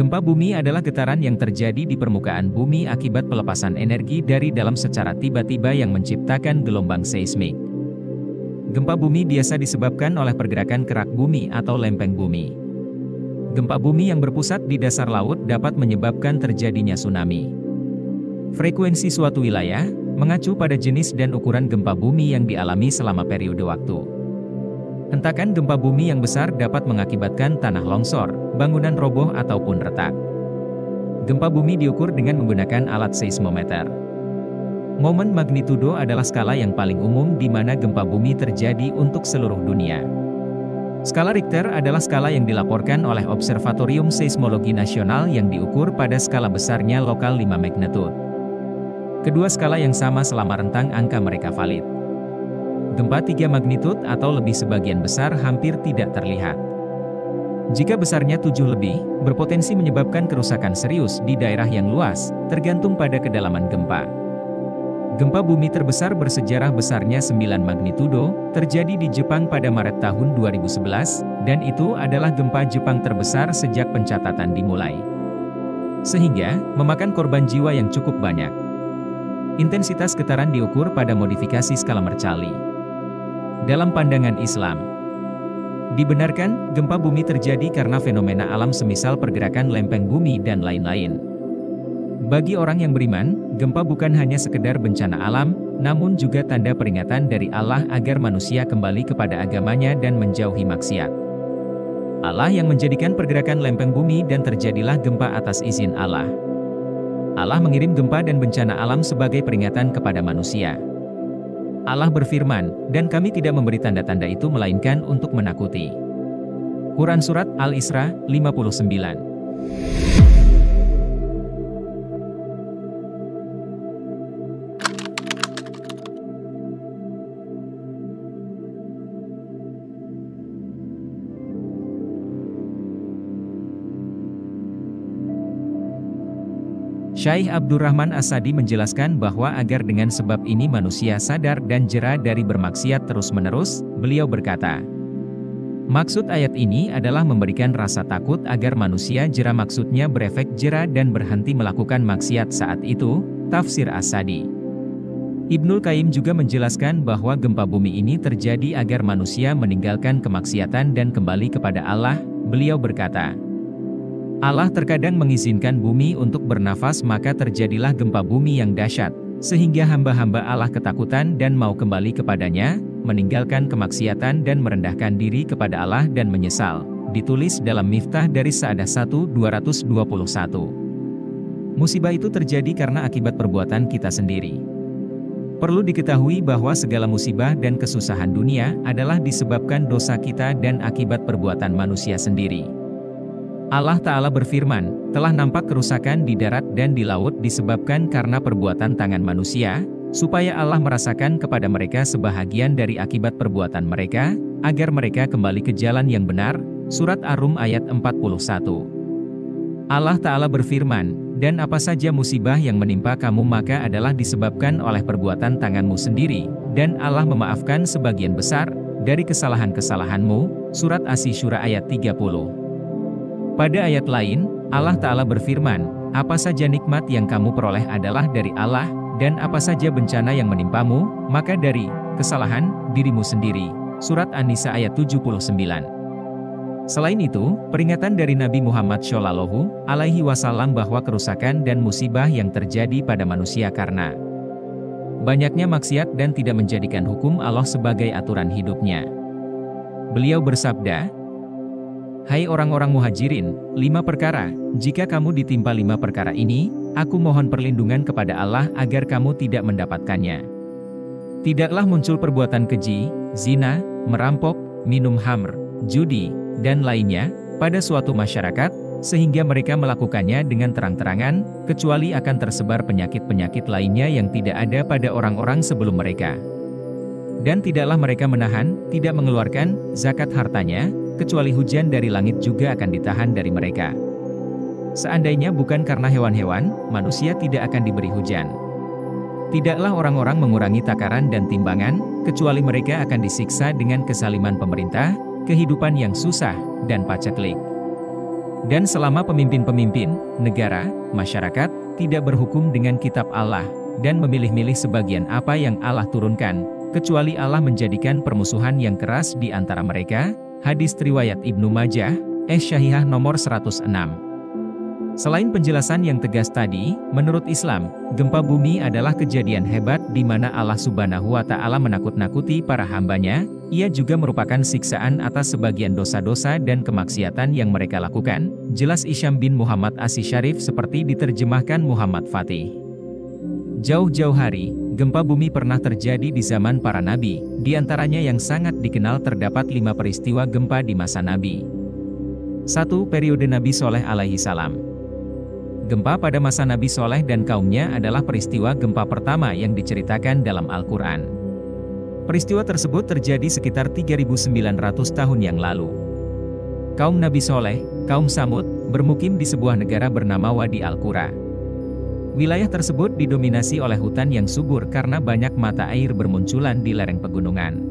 Gempa bumi adalah getaran yang terjadi di permukaan bumi akibat pelepasan energi dari dalam secara tiba-tiba yang menciptakan gelombang seismik. Gempa bumi biasa disebabkan oleh pergerakan kerak bumi atau lempeng bumi. Gempa bumi yang berpusat di dasar laut dapat menyebabkan terjadinya tsunami. Frekuensi suatu wilayah mengacu pada jenis dan ukuran gempa bumi yang dialami selama periode waktu. Hentakan gempa bumi yang besar dapat mengakibatkan tanah longsor, bangunan roboh ataupun retak. Gempa bumi diukur dengan menggunakan alat seismometer. Momen magnitudo adalah skala yang paling umum di mana gempa bumi terjadi untuk seluruh dunia. Skala Richter adalah skala yang dilaporkan oleh Observatorium Seismologi Nasional yang diukur pada skala besarnya lokal 5 magnitude. Kedua skala yang sama selama rentang angka mereka valid. Gempa 3 magnitude atau lebih sebagian besar hampir tidak terlihat. Jika besarnya 7 lebih, berpotensi menyebabkan kerusakan serius di daerah yang luas, tergantung pada kedalaman gempa. Gempa bumi terbesar bersejarah besarnya 9 magnitudo, terjadi di Jepang pada Maret tahun 2011, dan itu adalah gempa Jepang terbesar sejak pencatatan dimulai. Sehingga, memakan korban jiwa yang cukup banyak. Intensitas getaran diukur pada modifikasi skala Mercalli. Dalam pandangan Islam, dibenarkan gempa bumi terjadi karena fenomena alam semisal pergerakan lempeng bumi dan lain-lain. Bagi orang yang beriman, gempa bukan hanya sekedar bencana alam, namun juga tanda peringatan dari Allah agar manusia kembali kepada agamanya dan menjauhi maksiat. Allah yang menjadikan pergerakan lempeng bumi dan terjadilah gempa atas izin Allah. Allah mengirim gempa dan bencana alam sebagai peringatan kepada manusia. Allah berfirman, dan kami tidak memberi tanda-tanda itu melainkan untuk menakuti. Quran Surat Al-Isra, 59. Syekh Abdurrahman As-Sadi menjelaskan bahwa agar dengan sebab ini manusia sadar dan jera dari bermaksiat terus-menerus, beliau berkata, maksud ayat ini adalah memberikan rasa takut agar manusia jera, maksudnya berefek jera dan berhenti melakukan maksiat saat itu, tafsir As-Sadi. Ibnul Qayyim juga menjelaskan bahwa gempa bumi ini terjadi agar manusia meninggalkan kemaksiatan dan kembali kepada Allah. Beliau berkata, Allah terkadang mengizinkan bumi untuk bernafas, maka terjadilah gempa bumi yang dahsyat, sehingga hamba-hamba Allah ketakutan dan mau kembali kepadanya, meninggalkan kemaksiatan dan merendahkan diri kepada Allah dan menyesal. Ditulis dalam Miftah dari Sa'adah 1:221. Musibah itu terjadi karena akibat perbuatan kita sendiri. Perlu diketahui bahwa segala musibah dan kesusahan dunia adalah disebabkan dosa kita dan akibat perbuatan manusia sendiri. Allah Ta'ala berfirman, telah nampak kerusakan di darat dan di laut disebabkan karena perbuatan tangan manusia, supaya Allah merasakan kepada mereka sebahagian dari akibat perbuatan mereka, agar mereka kembali ke jalan yang benar. Surat Ar-Rum ayat 41. Allah Ta'ala berfirman, dan apa saja musibah yang menimpa kamu maka adalah disebabkan oleh perbuatan tanganmu sendiri, dan Allah memaafkan sebagian besar dari kesalahan-kesalahanmu. Surat Asy-Syura ayat 30. Pada ayat lain, Allah Ta'ala berfirman, apa saja nikmat yang kamu peroleh adalah dari Allah, dan apa saja bencana yang menimpamu, maka dari kesalahan dirimu sendiri. Surat An-Nisa ayat 79. Selain itu, peringatan dari Nabi Muhammad SAW bahwa kerusakan dan musibah yang terjadi pada manusia karena banyaknya maksiat dan tidak menjadikan hukum Allah sebagai aturan hidupnya. Beliau bersabda, hai orang-orang muhajirin, 5 perkara, jika kamu ditimpa 5 perkara ini, aku mohon perlindungan kepada Allah agar kamu tidak mendapatkannya. Tidaklah muncul perbuatan keji, zina, merampok, minum khamr, judi, dan lainnya, pada suatu masyarakat, sehingga mereka melakukannya dengan terang-terangan, kecuali akan tersebar penyakit-penyakit lainnya yang tidak ada pada orang-orang sebelum mereka. Dan tidaklah mereka menahan, tidak mengeluarkan, zakat hartanya, kecuali hujan dari langit juga akan ditahan dari mereka. Seandainya bukan karena hewan-hewan, manusia tidak akan diberi hujan. Tidaklah orang-orang mengurangi takaran dan timbangan, kecuali mereka akan disiksa dengan kesaliman pemerintah, kehidupan yang susah, dan paceklik. Dan selama pemimpin-pemimpin, negara, masyarakat, tidak berhukum dengan kitab Allah, dan memilih-milih sebagian apa yang Allah turunkan, kecuali Allah menjadikan permusuhan yang keras di antara mereka. Hadis riwayat Ibnu Majah, Syahihah nomor 106. Selain penjelasan yang tegas tadi, menurut Islam, gempa bumi adalah kejadian hebat di mana Allah Subhanahu wa Ta'ala menakut-nakuti para hambanya. Ia juga merupakan siksaan atas sebagian dosa-dosa dan kemaksiatan yang mereka lakukan. Jelas Isyam bin Muhammad As-Syarif seperti diterjemahkan Muhammad Fatih. Jauh-jauh hari, gempa bumi pernah terjadi di zaman para nabi. Di antaranya yang sangat dikenal terdapat 5 peristiwa gempa di masa Nabi. 1. Periode Nabi Soleh alaihi salam. Gempa pada masa Nabi Soleh dan kaumnya adalah peristiwa gempa pertama yang diceritakan dalam Al-Quran. Peristiwa tersebut terjadi sekitar 3.900 tahun yang lalu. Kaum Nabi Soleh, kaum Samud, bermukim di sebuah negara bernama Wadi Al-Qura. Wilayah tersebut didominasi oleh hutan yang subur karena banyak mata air bermunculan di lereng pegunungan.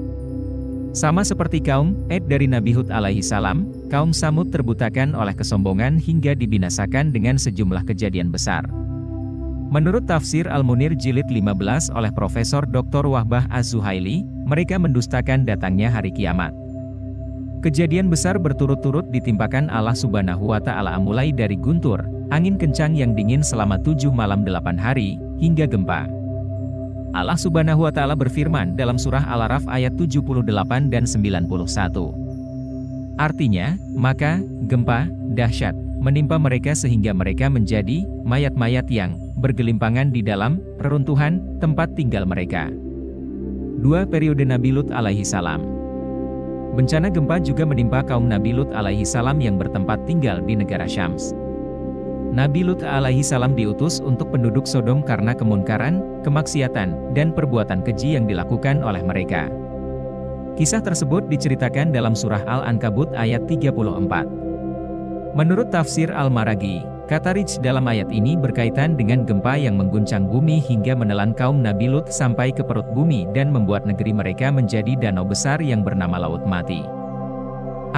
Sama seperti kaum Ad dari Nabi Hud alaihi salam, kaum Samud terbutakan oleh kesombongan hingga dibinasakan dengan sejumlah kejadian besar. Menurut tafsir Al-Munir jilid 15 oleh Profesor Dr. Wahbah Az-Zuhaili, mereka mendustakan datangnya hari kiamat. Kejadian besar berturut-turut ditimpakan Allah Subhanahu wa Ta'ala mulai dari guntur, angin kencang yang dingin selama 7 malam 8 hari, hingga gempa. Allah Subhanahu wa Ta'ala berfirman dalam surah Al-Araf ayat 78 dan 91. Artinya, maka, gempa, dahsyat, menimpa mereka sehingga mereka menjadi mayat-mayat yang bergelimpangan di dalam reruntuhan tempat tinggal mereka. 2. Periode Nabi Lut alaihi salam. Bencana gempa juga menimpa kaum Nabi Lut alaihi salam yang bertempat tinggal di negara Syams. Nabi Lut alaihi salam diutus untuk penduduk Sodom karena kemunkaran, kemaksiatan, dan perbuatan keji yang dilakukan oleh mereka. Kisah tersebut diceritakan dalam surah Al-Ankabut ayat 34. Menurut tafsir Al-Maraghi, kata Rij dalam ayat ini berkaitan dengan gempa yang mengguncang bumi hingga menelan kaum Nabi Lut sampai ke perut bumi dan membuat negeri mereka menjadi danau besar yang bernama Laut Mati.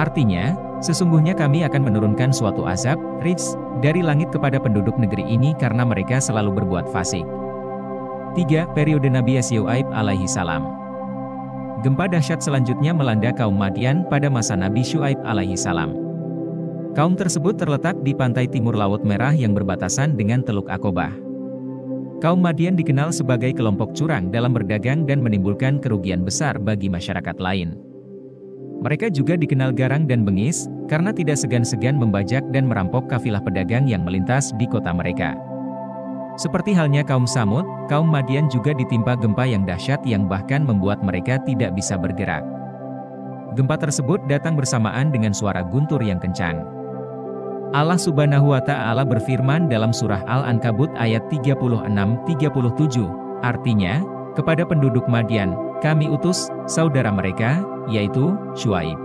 Artinya, sesungguhnya kami akan menurunkan suatu azab, Rij, dari langit kepada penduduk negeri ini karena mereka selalu berbuat fasik. 3. Periode Nabi Syuaib alaihi salam. Gempa dahsyat selanjutnya melanda kaum Madian pada masa Nabi Syuaib alaihi salam. Kaum tersebut terletak di pantai timur Laut Merah yang berbatasan dengan Teluk Akobah. Kaum Madian dikenal sebagai kelompok curang dalam berdagang dan menimbulkan kerugian besar bagi masyarakat lain. Mereka juga dikenal garang dan bengis, karena tidak segan-segan membajak dan merampok kafilah pedagang yang melintas di kota mereka. Seperti halnya kaum Samud, kaum Madian juga ditimpa gempa yang dahsyat yang bahkan membuat mereka tidak bisa bergerak. Gempa tersebut datang bersamaan dengan suara guntur yang kencang. Allah Subhanahu wa Ta'ala berfirman dalam surah Al-Ankabut ayat 36-37, artinya, kepada penduduk Madian, kami utus saudara mereka, yaitu Syuaib.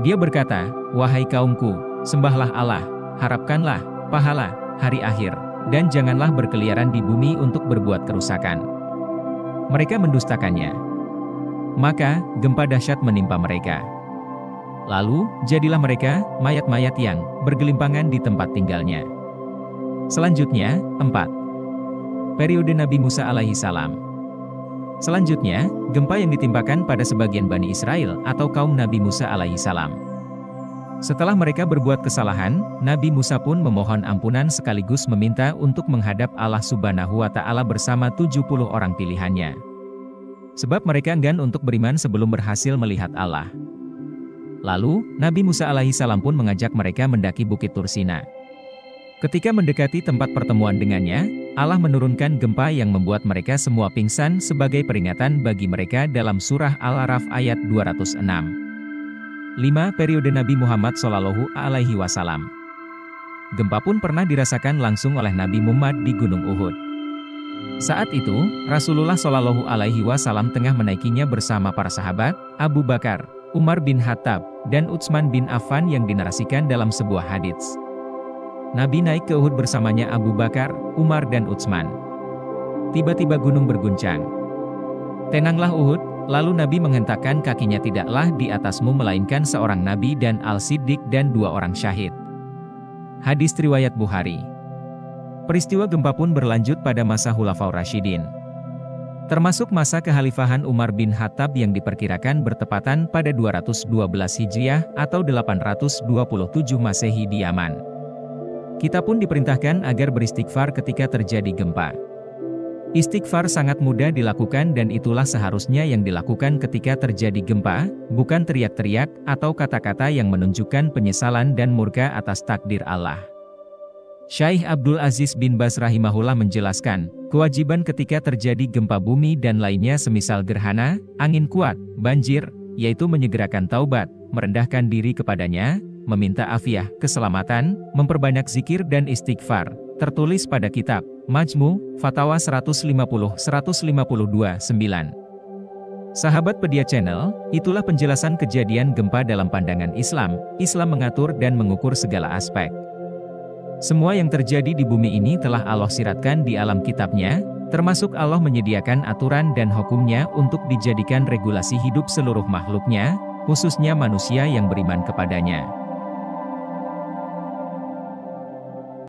Dia berkata, wahai kaumku, sembahlah Allah, harapkanlah pahala hari akhir, dan janganlah berkeliaran di bumi untuk berbuat kerusakan. Mereka mendustakannya. Maka, gempa dahsyat menimpa mereka. Lalu, jadilah mereka mayat-mayat yang bergelimpangan di tempat tinggalnya. Selanjutnya, 4. Periode Nabi Musa alaihi salam. Selanjutnya, gempa yang ditimpakan pada sebagian Bani Israel atau kaum Nabi Musa alaihi salam. Setelah mereka berbuat kesalahan, Nabi Musa pun memohon ampunan sekaligus meminta untuk menghadap Allah Subhanahu wa Ta'ala bersama 70 orang pilihannya. Sebab mereka enggan untuk beriman sebelum berhasil melihat Allah. Lalu, Nabi Musa alaihi salam pun mengajak mereka mendaki Bukit Tursina. Ketika mendekati tempat pertemuan dengannya, Allah menurunkan gempa yang membuat mereka semua pingsan sebagai peringatan bagi mereka dalam surah Al-Araf ayat 206. 5. Periode Nabi Muhammad Shallallahu Alaihi Wasallam. Gempa pun pernah dirasakan langsung oleh Nabi Muhammad di Gunung Uhud. Saat itu, Rasulullah Shallallahu Alaihi Wasallam tengah menaikinya bersama para sahabat, Abu Bakar, Umar bin Khattab, dan Utsman bin Affan yang dinarasikan dalam sebuah hadits. Nabi naik ke Uhud bersamanya Abu Bakar, Umar dan Utsman. Tiba-tiba gunung berguncang. Tenanglah Uhud, lalu Nabi menghentakkan kakinya, tidaklah di atasmu melainkan seorang Nabi dan Al-Siddiq dan 2 orang syahid. Hadis riwayat Bukhari. Peristiwa gempa pun berlanjut pada masa Khulafaur Rasyidin. Termasuk masa kekhalifahan Umar bin Khattab yang diperkirakan bertepatan pada 212 Hijriah atau 827 Masehi di Yaman. Kita pun diperintahkan agar beristighfar ketika terjadi gempa. Istighfar sangat mudah dilakukan dan itulah seharusnya yang dilakukan ketika terjadi gempa, bukan teriak-teriak atau kata-kata yang menunjukkan penyesalan dan murka atas takdir Allah. Syekh Abdul Aziz bin Baz rahimahullah menjelaskan, kewajiban ketika terjadi gempa bumi dan lainnya semisal gerhana, angin kuat, banjir, yaitu menyegerakan taubat, merendahkan diri kepadanya, meminta afiah, keselamatan, memperbanyak zikir dan istighfar, tertulis pada kitab Majmu, Fatawa 150-152-9. Sahabat Pedia Channel, itulah penjelasan kejadian gempa dalam pandangan Islam. Islam mengatur dan mengukur segala aspek. Semua yang terjadi di bumi ini telah Allah siratkan di alam kitabnya, termasuk Allah menyediakan aturan dan hukumnya untuk dijadikan regulasi hidup seluruh makhluknya, khususnya manusia yang beriman kepadanya.